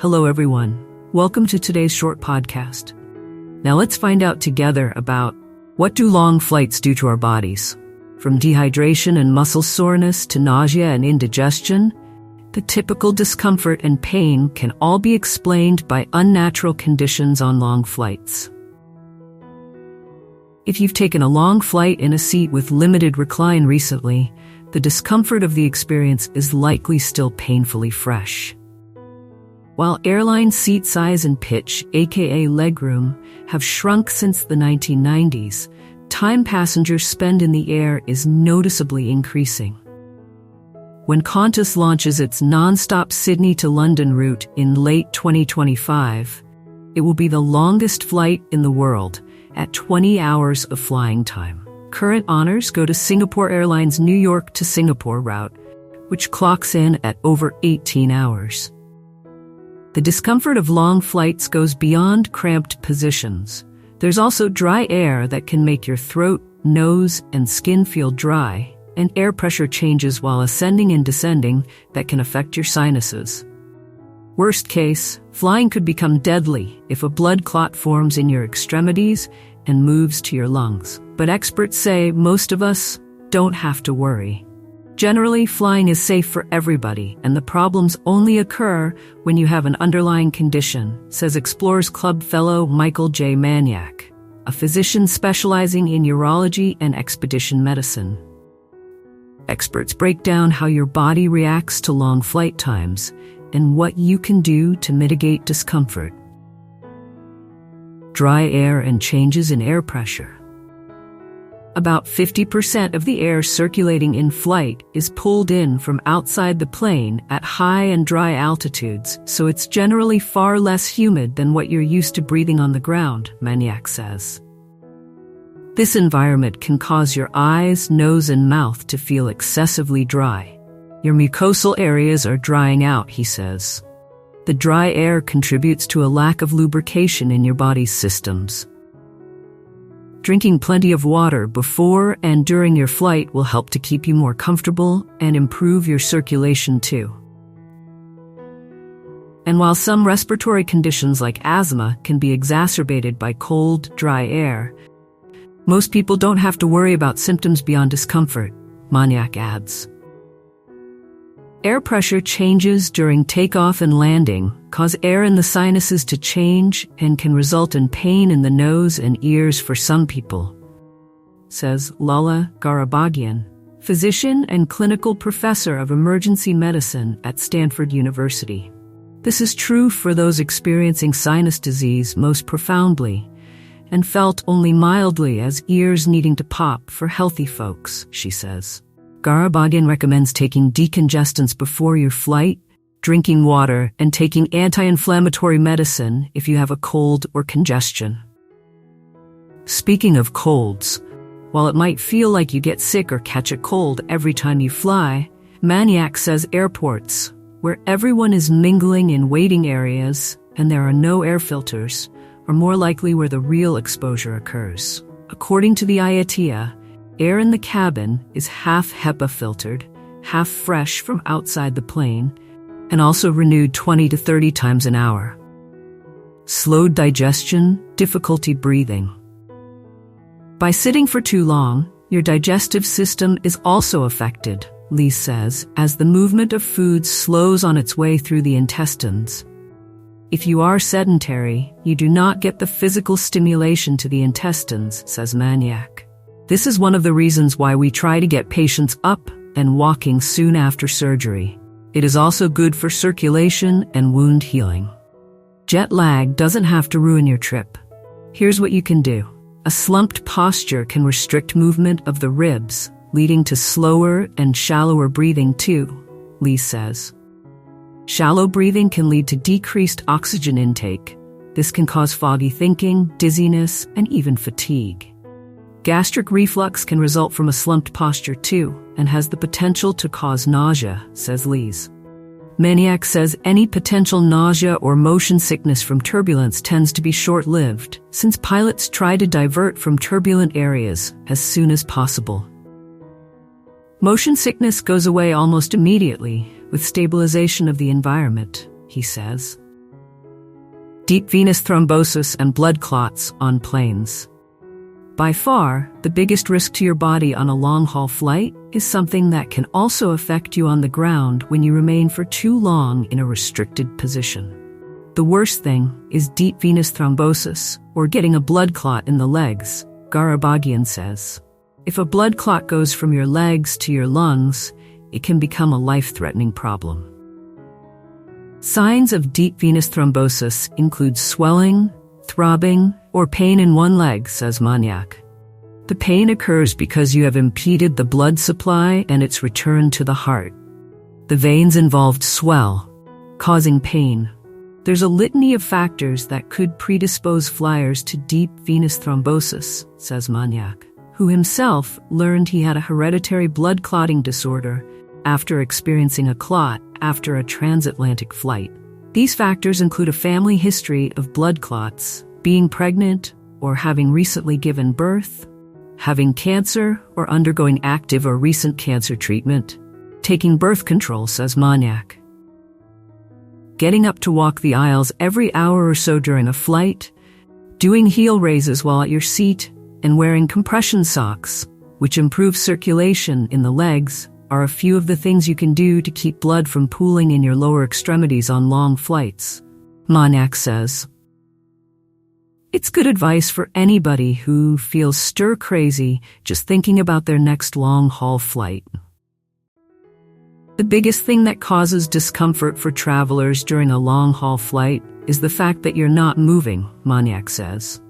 Hello everyone. Welcome to today's short podcast. Now let's find out together about what do long flights do to our bodies. From dehydration and muscle soreness to nausea and indigestion, the typical discomfort and pain can all be explained by unnatural conditions on long flights. If you've taken a long flight in a seat with limited recline recently, the discomfort of the experience is likely still painfully fresh. While airline seat size and pitch, aka legroom, have shrunk since the 1990s, time passengers spend in the air is noticeably increasing. When Qantas launches its non-stop Sydney to London route in late 2025, it will be the longest flight in the world, at 20 hours of flying time. Current honors go to Singapore Airlines' New York to Singapore route, which clocks in at over 18 hours. The discomfort of long flights goes beyond cramped positions. There's also dry air that can make your throat, nose, and skin feel dry, and air pressure changes while ascending and descending that can affect your sinuses. Worst case, flying could become deadly if a blood clot forms in your extremities and moves to your lungs. But experts say most of us don't have to worry. Generally, flying is safe for everybody, and the problems only occur when you have an underlying condition, says Explorers Club fellow Michael J. Maniak, a physician specializing in urology and expedition medicine. Experts break down how your body reacts to long flight times and what you can do to mitigate discomfort. Dry air and changes in air pressure. About 50% of the air circulating in flight is pulled in from outside the plane at high and dry altitudes, so it's generally far less humid than what you're used to breathing on the ground, Maniak says. This environment can cause your eyes, nose, and mouth to feel excessively dry. Your mucosal areas are drying out, he says. The dry air contributes to a lack of lubrication in your body's systems. Drinking plenty of water before and during your flight will help to keep you more comfortable and improve your circulation too. And while some respiratory conditions like asthma can be exacerbated by cold, dry air, most people don't have to worry about symptoms beyond discomfort, Maniak adds. Air pressure changes during takeoff and landing cause air in the sinuses to change and can result in pain in the nose and ears for some people, says Lala Garabagian, physician and clinical professor of emergency medicine at Stanford University. This is true for those experiencing sinus disease most profoundly, and felt only mildly as ears needing to pop for healthy folks, she says. Garabagian recommends taking decongestants before your flight, drinking water, and taking anti-inflammatory medicine if you have a cold or congestion. Speaking of colds, while it might feel like you get sick or catch a cold every time you fly, Maniak says airports, where everyone is mingling in waiting areas and there are no air filters, are more likely where the real exposure occurs. According to the IATA, air in the cabin is half HEPA filtered, half fresh from outside the plane, and also renewed 20 to 30 times an hour. Slowed digestion, difficulty breathing. By sitting for too long, your digestive system is also affected, Lee says, as the movement of food slows on its way through the intestines. If you are sedentary, you do not get the physical stimulation to the intestines, says Maniak. This is one of the reasons why we try to get patients up and walking soon after surgery. It is also good for circulation and wound healing. Jet lag doesn't have to ruin your trip. Here's what you can do. A slumped posture can restrict movement of the ribs, leading to slower and shallower breathing too, Lee says. Shallow breathing can lead to decreased oxygen intake. This can cause foggy thinking, dizziness, and even fatigue. Gastric reflux can result from a slumped posture too, and has the potential to cause nausea, says Lees. Maniak says any potential nausea or motion sickness from turbulence tends to be short-lived, since pilots try to divert from turbulent areas as soon as possible. Motion sickness goes away almost immediately with stabilization of the environment, he says. Deep venous thrombosis and blood clots on planes. By far, the biggest risk to your body on a long-haul flight is something that can also affect you on the ground when you remain for too long in a restricted position. The worst thing is deep venous thrombosis, or getting a blood clot in the legs, Garabagian says. If a blood clot goes from your legs to your lungs, it can become a life-threatening problem. Signs of deep venous thrombosis include swelling, throbbing, or pain in one leg, says Maniak. The pain occurs because you have impeded the blood supply and its return to the heart. The veins involved swell, causing pain. There's a litany of factors that could predispose flyers to deep venous thrombosis, says Maniak, who himself learned he had a hereditary blood clotting disorder after experiencing a clot after a transatlantic flight. These factors include a family history of blood clots, being pregnant or having recently given birth, having cancer or undergoing active or recent cancer treatment, taking birth control, says Maniak. Getting up to walk the aisles every hour or so during a flight, doing heel raises while at your seat, and wearing compression socks, which improve circulation in the legs, are a few of the things you can do to keep blood from pooling in your lower extremities on long flights, Maniak says. It's good advice for anybody who feels stir-crazy just thinking about their next long-haul flight. The biggest thing that causes discomfort for travelers during a long-haul flight is the fact that you're not moving, Maniak says.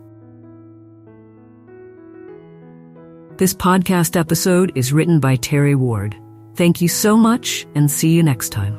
This podcast episode is written by Terry Ward. Thank you so much, and see you next time.